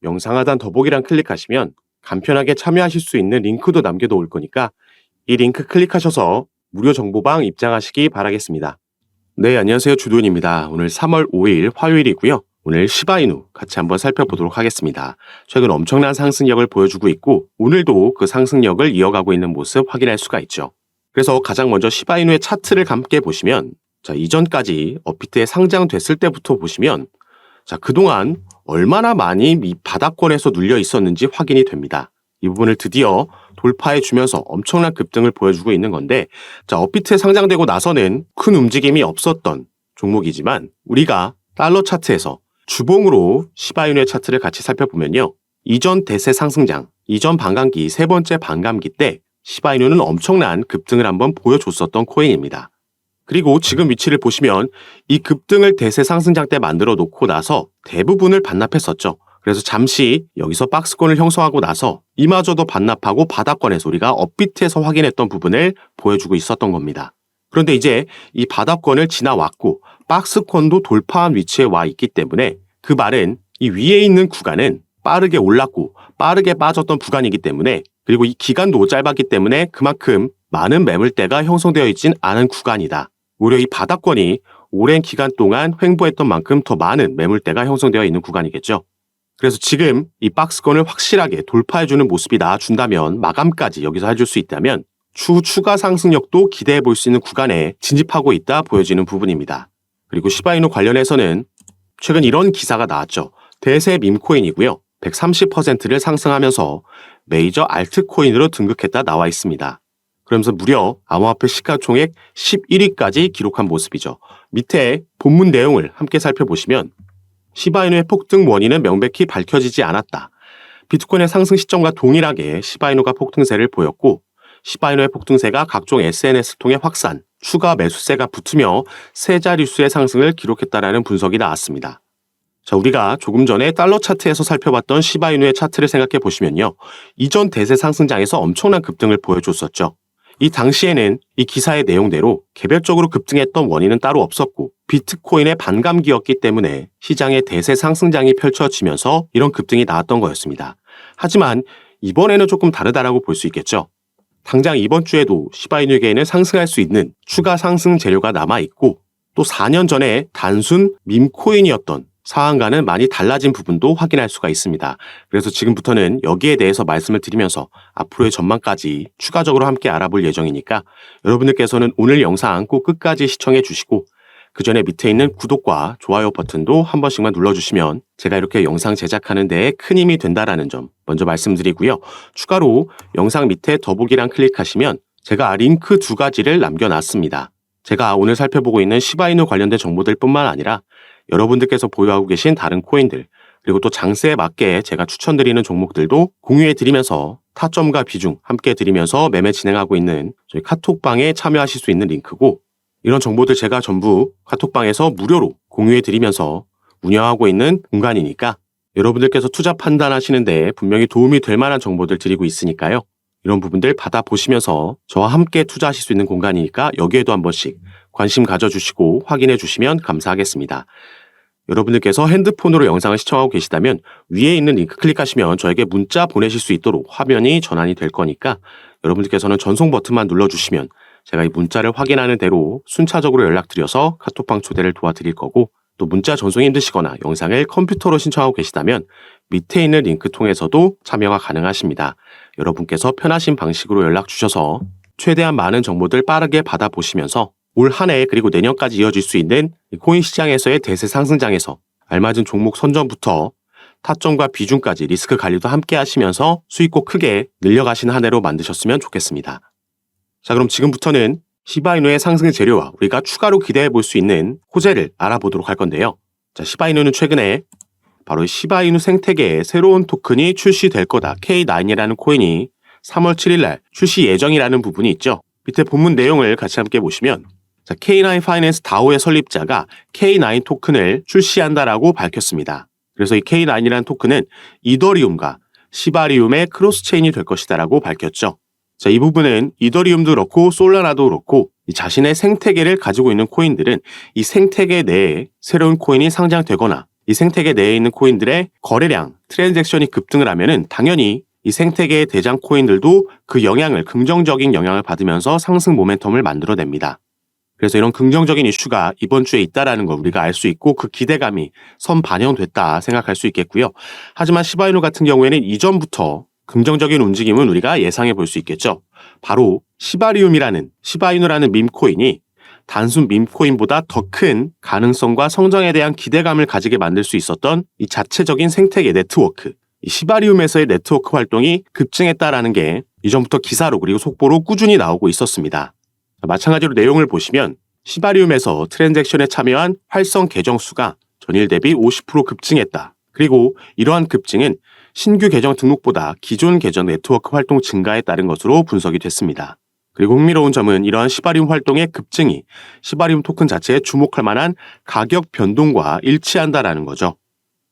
영상 하단 더보기란 클릭하시면 간편하게 참여하실 수 있는 링크도 남겨놓을 거니까 이 링크 클릭하셔서 무료 정보방 입장하시기 바라겠습니다. 네, 안녕하세요. 주돈입니다. 오늘 3월 5일 화요일이고요. 오늘 시바이누 같이 한번 살펴보도록 하겠습니다. 최근 엄청난 상승력을 보여주고 있고 오늘도 그 상승력을 이어가고 있는 모습 확인할 수가 있죠. 그래서 가장 먼저 시바이누의 차트를 함께 보시면 이전까지 업비트에 상장됐을 때부터 보시면 그동안 얼마나 많이 이 바닥권에서 눌려 있었는지 확인이 됩니다. 이 부분을 드디어 돌파해 주면서 엄청난 급등을 보여주고 있는 건데 업비트에 상장되고 나서는 큰 움직임이 없었던 종목이지만 우리가 달러 차트에서 주봉으로 시바이누의 차트를 같이 살펴보면요. 이전 대세 상승장, 이전 반감기, 세 번째 반감기 때 시바이누는 엄청난 급등을 한번 보여줬었던 코인입니다. 그리고 지금 위치를 보시면 이 급등을 대세 상승장 때 만들어 놓고 나서 대부분을 반납했었죠. 그래서 잠시 여기서 박스권을 형성하고 나서 이마저도 반납하고 바닥권에서 우리가 업비트에서 확인했던 부분을 보여주고 있었던 겁니다. 그런데 이제 이 바닥권을 지나왔고 박스권도 돌파한 위치에 와 있기 때문에 그 말은 이 위에 있는 구간은 빠르게 올랐고 빠르게 빠졌던 구간이기 때문에 그리고 이 기간도 짧았기 때문에 그만큼 많은 매물대가 형성되어 있진 않은 구간이다. 오히려 이 바닥권이 오랜 기간 동안 횡보했던 만큼 더 많은 매물대가 형성되어 있는 구간이겠죠. 그래서 지금 이 박스권을 확실하게 돌파해주는 모습이 나와준다면 마감까지 여기서 해줄 수 있다면 추후 추가 상승력도 기대해 볼 수 있는 구간에 진입하고 있다 보여지는 부분입니다. 그리고 시바이누 관련해서는 최근 이런 기사가 나왔죠. 대세 밈코인이고요. 130%를 상승하면서 메이저 알트코인으로 등극했다 나와 있습니다. 그러면서 무려 암호화폐 시가총액 11위까지 기록한 모습이죠. 밑에 본문 내용을 함께 살펴보시면 시바이누의 폭등 원인은 명백히 밝혀지지 않았다. 비트코인의 상승 시점과 동일하게 시바이누가 폭등세를 보였고 시바이누의 폭등세가 각종 SNS를 통해 확산, 추가 매수세가 붙으며 세 자릿수의 상승을 기록했다라는 분석이 나왔습니다. 우리가 조금 전에 달러 차트에서 살펴봤던 시바이누의 차트를 생각해 보시면요. 이전 대세 상승장에서 엄청난 급등을 보여줬었죠. 이 당시에는 이 기사의 내용대로 개별적으로 급등했던 원인은 따로 없었고 비트코인의 반감기였기 때문에 시장의 대세 상승장이 펼쳐지면서 이런 급등이 나왔던 거였습니다. 하지만 이번에는 조금 다르다라고 볼 수 있겠죠. 당장 이번 주에도 시바이누에게는 상승할 수 있는 추가 상승 재료가 남아있고 또 4년 전에 단순 밈코인이었던 상황과는 많이 달라진 부분도 확인할 수가 있습니다. 그래서 지금부터는 여기에 대해서 말씀을 드리면서 앞으로의 전망까지 추가적으로 함께 알아볼 예정이니까 여러분들께서는 오늘 영상 꼭 끝까지 시청해 주시고 그 전에 밑에 있는 구독과 좋아요 버튼도 한 번씩만 눌러주시면 제가 이렇게 영상 제작하는 데에 큰 힘이 된다라는 점 먼저 말씀드리고요. 추가로 영상 밑에 더보기란 클릭하시면 제가 링크 2가지를 남겨놨습니다. 제가 오늘 살펴보고 있는 시바이누 관련된 정보들 뿐만 아니라 여러분들께서 보유하고 계신 다른 코인들 그리고 또 장세에 맞게 제가 추천드리는 종목들도 공유해 드리면서 타점과 비중 함께 드리면서 매매 진행하고 있는 저희 카톡방에 참여하실 수 있는 링크고 이런 정보들 제가 전부 카톡방에서 무료로 공유해 드리면서 운영하고 있는 공간이니까 여러분들께서 투자 판단하시는 데 분명히 도움이 될 만한 정보들 드리고 있으니까요. 이런 부분들 받아보시면서 저와 함께 투자하실 수 있는 공간이니까 여기에도 한 번씩 관심 가져주시고 확인해 주시면 감사하겠습니다. 여러분들께서 핸드폰으로 영상을 시청하고 계시다면 위에 있는 링크 클릭하시면 저에게 문자 보내실 수 있도록 화면이 전환이 될 거니까 여러분들께서는 전송 버튼만 눌러주시면 제가 이 문자를 확인하는 대로 순차적으로 연락드려서 카톡방 초대를 도와드릴 거고 또 문자 전송이 힘드시거나 영상을 컴퓨터로 신청하고 계시다면 밑에 있는 링크 통해서도 참여가 가능하십니다. 여러분께서 편하신 방식으로 연락 주셔서 최대한 많은 정보들 빠르게 받아보시면서 올 한 해 그리고 내년까지 이어질 수 있는 코인 시장에서의 대세 상승장에서 알맞은 종목 선점부터 타점과 비중까지 리스크 관리도 함께 하시면서 수익도 크게 늘려가시는 한 해로 만드셨으면 좋겠습니다. 그럼 지금부터는 시바이누의 상승 재료와 우리가 추가로 기대해 볼 수 있는 호재를 알아보도록 할 건데요. 시바이누는 최근에 바로 시바이누 생태계에 새로운 토큰이 출시될 거다. K9이라는 코인이 3월 7일 날 출시 예정이라는 부분이 있죠. 밑에 본문 내용을 같이 함께 보시면 K9 파이낸스 다오의 설립자가 K9 토큰을 출시한다라고 밝혔습니다. 그래서 이 K9이라는 토큰은 이더리움과 시바리움의 크로스체인이 될 것이다라고 밝혔죠. 이 부분은 이더리움도 그렇고 솔라나도 그렇고 이 자신의 생태계를 가지고 있는 코인들은 이 생태계 내에 새로운 코인이 상장되거나 이 생태계 내에 있는 코인들의 거래량, 트랜잭션이 급등을 하면은 당연히 이 생태계의 대장 코인들도 그 영향을, 긍정적인 영향을 받으면서 상승 모멘텀을 만들어냅니다. 그래서 이런 긍정적인 이슈가 이번 주에 있다라는 걸 우리가 알 수 있고 그 기대감이 선반영됐다 생각할 수 있겠고요. 하지만 시바이누 같은 경우에는 이전부터 긍정적인 움직임은 우리가 예상해 볼 수 있겠죠. 바로 시바이누라는 밈코인이 단순 밈코인보다 더 큰 가능성과 성장에 대한 기대감을 가지게 만들 수 있었던 이 자체적인 생태계 네트워크, 이 시바리움에서의 네트워크 활동이 급증했다라는 게 이전부터 기사로 그리고 속보로 꾸준히 나오고 있었습니다. 마찬가지로 내용을 보시면 시바리움에서 트랜잭션에 참여한 활성 계정 수가 전일 대비 50% 급증했다. 그리고 이러한 급증은 신규 계정 등록보다 기존 계정 네트워크 활동 증가에 따른 것으로 분석이 됐습니다. 그리고 흥미로운 점은 이러한 시바리움 활동의 급증이 시바리움 토큰 자체에 주목할 만한 가격 변동과 일치한다라는 거죠.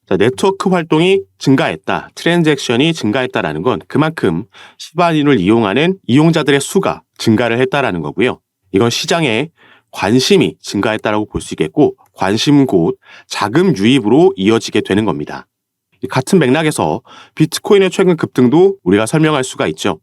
자, 네트워크 활동이 증가했다, 트랜잭션이 증가했다라는 건 그만큼 시바리움을 이용하는 이용자들의 수가 증가를 했다라는 거고요. 이건 시장에 관심이 증가했다라고 볼 수 있겠고 관심 곧 자금 유입으로 이어지게 되는 겁니다. 같은 맥락에서 비트코인의 최근 급등도 우리가 설명할 수가 있죠.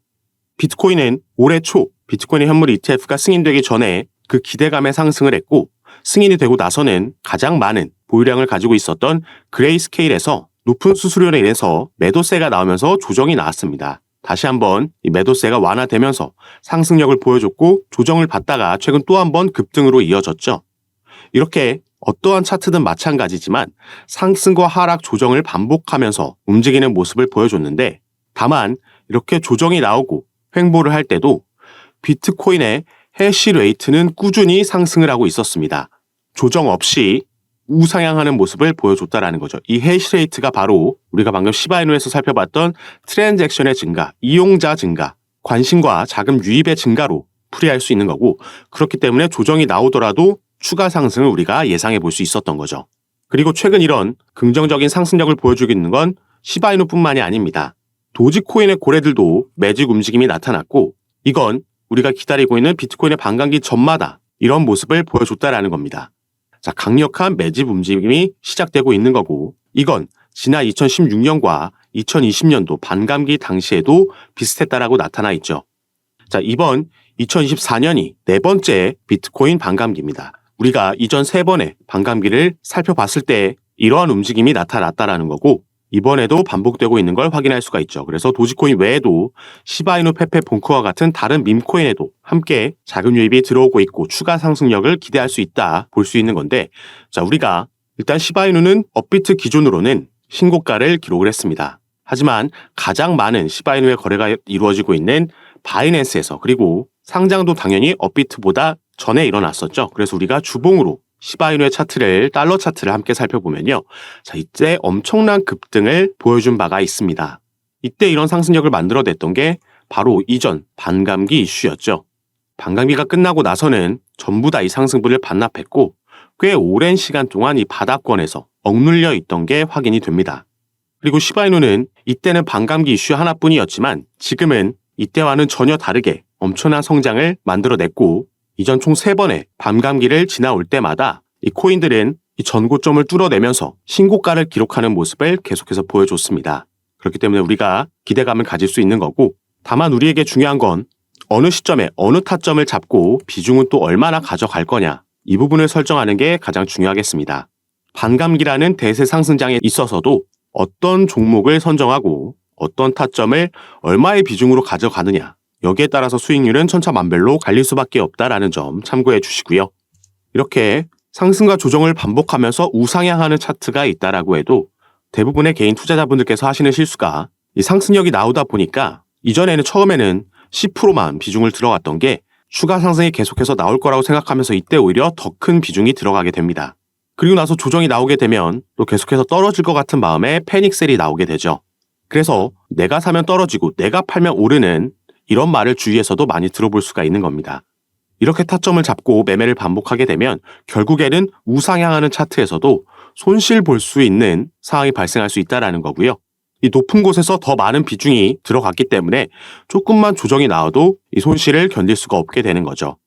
비트코인은 올해 초 비트코인 현물 ETF가 승인되기 전에 그 기대감에 상승을 했고 승인이 되고 나서는 가장 많은 보유량을 가지고 있었던 그레이스케일에서 높은 수수료로 인해서 매도세가 나오면서 조정이 나왔습니다. 다시 한번 이 매도세가 완화되면서 상승력을 보여줬고 조정을 받다가 최근 또 한 번 급등으로 이어졌죠. 이렇게 어떠한 차트든 마찬가지지만 상승과 하락 조정을 반복하면서 움직이는 모습을 보여줬는데 다만 이렇게 조정이 나오고 횡보를 할 때도 비트코인의 해시레이트는 꾸준히 상승을 하고 있었습니다. 조정 없이 우상향하는 모습을 보여줬다라는 거죠. 이 해시레이트가 바로 우리가 방금 시바이누에서 살펴봤던 트랜잭션의 증가, 이용자 증가, 관심과 자금 유입의 증가로 풀이할 수 있는 거고 그렇기 때문에 조정이 나오더라도 추가 상승을 우리가 예상해 볼 수 있었던 거죠. 그리고 최근 이런 긍정적인 상승력을 보여주고 있는 건 시바이누뿐만이 아닙니다. 도지코인의 고래들도 매직 움직임이 나타났고 이건 우리가 기다리고 있는 비트코인의 반감기 전마다 이런 모습을 보여줬다라는 겁니다. 자, 강력한 매집 움직임이 시작되고 있는 거고 이건 지난 2016년과 2020년도 반감기 당시에도 비슷했다라고 나타나 있죠. 자, 이번 2024년이 네 번째 비트코인 반감기입니다. 우리가 이전 세 번의 반감기를 살펴봤을 때 이러한 움직임이 나타났다라는 거고 이번에도 반복되고 있는 걸 확인할 수가 있죠. 그래서 도지코인 외에도 시바이누, 페페, 본크와 같은 다른 밈코인에도 함께 자금 유입이 들어오고 있고 추가 상승력을 기대할 수 있다 볼 수 있는 건데 자, 우리가 일단 시바이누는 업비트 기준으로는 신고가를 기록을 했습니다. 하지만 가장 많은 시바이누의 거래가 이루어지고 있는 바이낸스에서 그리고 상장도 당연히 업비트보다 전에 일어났었죠. 그래서 우리가 주봉으로 시바이누의 차트를 달러 차트를 함께 살펴보면요. 자, 이때 엄청난 급등을 보여준 바가 있습니다. 이때 이런 상승력을 만들어냈던 게 바로 이전 반감기 이슈였죠. 반감기가 끝나고 나서는 전부 다 이 상승분을 반납했고 꽤 오랜 시간 동안 이 바닥권에서 억눌려 있던 게 확인이 됩니다. 그리고 시바이누는 이때는 반감기 이슈 하나뿐이었지만 지금은 이때와는 전혀 다르게 엄청난 성장을 만들어냈고 이전 총 3번의 반감기를 지나올 때마다 이 코인들은 이 전고점을 뚫어내면서 신고가를 기록하는 모습을 계속해서 보여줬습니다. 그렇기 때문에 우리가 기대감을 가질 수 있는 거고 다만 우리에게 중요한 건 어느 시점에 어느 타점을 잡고 비중은 또 얼마나 가져갈 거냐 이 부분을 설정하는 게 가장 중요하겠습니다. 반감기라는 대세 상승장에 있어서도 어떤 종목을 선정하고 어떤 타점을 얼마의 비중으로 가져가느냐 여기에 따라서 수익률은 천차만별로 갈릴 수밖에 없다라는 점 참고해 주시고요. 이렇게 상승과 조정을 반복하면서 우상향하는 차트가 있다라고 해도 대부분의 개인 투자자분들께서 하시는 실수가 이 상승력이 나오다 보니까 이전에는 처음에는 10%만 비중을 들어갔던 게 추가 상승이 계속해서 나올 거라고 생각하면서 이때 오히려 더 큰 비중이 들어가게 됩니다. 그리고 나서 조정이 나오게 되면 또 계속해서 떨어질 것 같은 마음에 패닉셀이 나오게 되죠. 그래서 내가 사면 떨어지고 내가 팔면 오르는 이런 말을 주위에서도 많이 들어볼 수가 있는 겁니다. 이렇게 타점을 잡고 매매를 반복하게 되면 결국에는 우상향하는 차트에서도 손실 볼 수 있는 상황이 발생할 수 있다는 거고요. 이 높은 곳에서 더 많은 비중이 들어갔기 때문에 조금만 조정이 나와도 이 손실을 견딜 수가 없게 되는 거죠.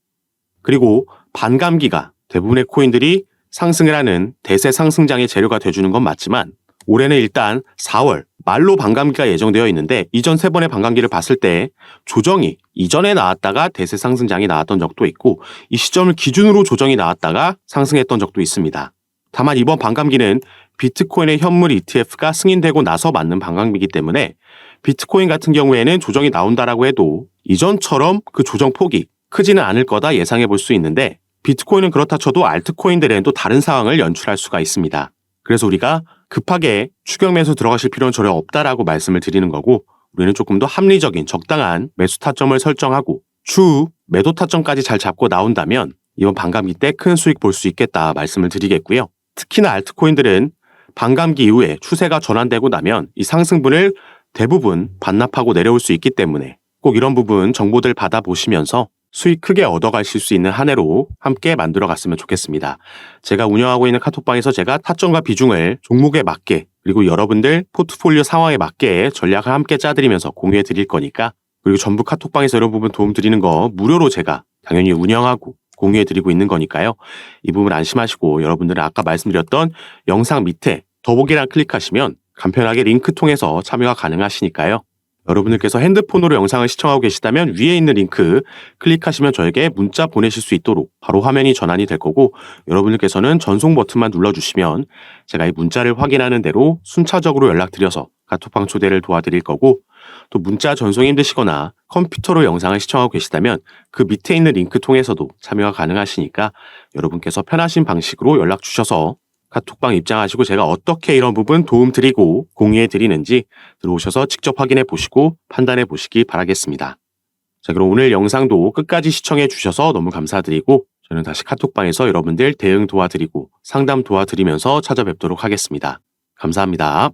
그리고 반감기가 대부분의 코인들이 상승을 하는 대세 상승장의 재료가 돼주는 건 맞지만 올해는 일단 4월 말로 반감기가 예정되어 있는데 이전 3번의 반감기를 봤을 때 조정이 이전에 나왔다가 대세 상승장이 나왔던 적도 있고 이 시점을 기준으로 조정이 나왔다가 상승했던 적도 있습니다. 다만 이번 반감기는 비트코인의 현물 ETF가 승인되고 나서 맞는 반감기이기 때문에 비트코인 같은 경우에는 조정이 나온다라고 해도 이전처럼 그 조정 폭이 크지는 않을 거다 예상해 볼 수 있는데 비트코인은 그렇다 쳐도 알트코인들에는 또 다른 상황을 연출할 수가 있습니다. 그래서 우리가 급하게 추격 매수 들어가실 필요는 전혀 없다라고 말씀을 드리는 거고 우리는 조금 더 합리적인 적당한 매수 타점을 설정하고 추후 매도 타점까지 잘 잡고 나온다면 이번 반감기 때 큰 수익 볼 수 있겠다 말씀을 드리겠고요. 특히나 알트코인들은 반감기 이후에 추세가 전환되고 나면 이 상승분을 대부분 반납하고 내려올 수 있기 때문에 꼭 이런 부분 정보들 받아보시면서 수익 크게 얻어가실 수 있는 한 해로 함께 만들어갔으면 좋겠습니다. 제가 운영하고 있는 카톡방에서 제가 타점과 비중을 종목에 맞게 그리고 여러분들 포트폴리오 상황에 맞게 전략을 함께 짜드리면서 공유해 드릴 거니까 그리고 전부 카톡방에서 이런 부분 도움 드리는 거 무료로 제가 당연히 운영하고 공유해 드리고 있는 거니까요. 이 부분 안심하시고 여러분들은 아까 말씀드렸던 영상 밑에 더보기란 클릭하시면 간편하게 링크 통해서 참여가 가능하시니까요. 여러분들께서 핸드폰으로 영상을 시청하고 계시다면 위에 있는 링크 클릭하시면 저에게 문자 보내실 수 있도록 바로 화면이 전환이 될 거고 여러분들께서는 전송 버튼만 눌러주시면 제가 이 문자를 확인하는 대로 순차적으로 연락드려서 카톡방 초대를 도와드릴 거고 또 문자 전송이 힘드시거나 컴퓨터로 영상을 시청하고 계시다면 그 밑에 있는 링크 통해서도 참여가 가능하시니까 여러분께서 편하신 방식으로 연락 주셔서 카톡방 입장하시고 제가 어떻게 이런 부분 도움 드리고 공유해 드리는지 들어오셔서 직접 확인해 보시고 판단해 보시기 바라겠습니다. 자, 그럼 오늘 영상도 끝까지 시청해 주셔서 너무 감사드리고 저는 다시 카톡방에서 여러분들 대응 도와드리고 상담 도와드리면서 찾아뵙도록 하겠습니다. 감사합니다.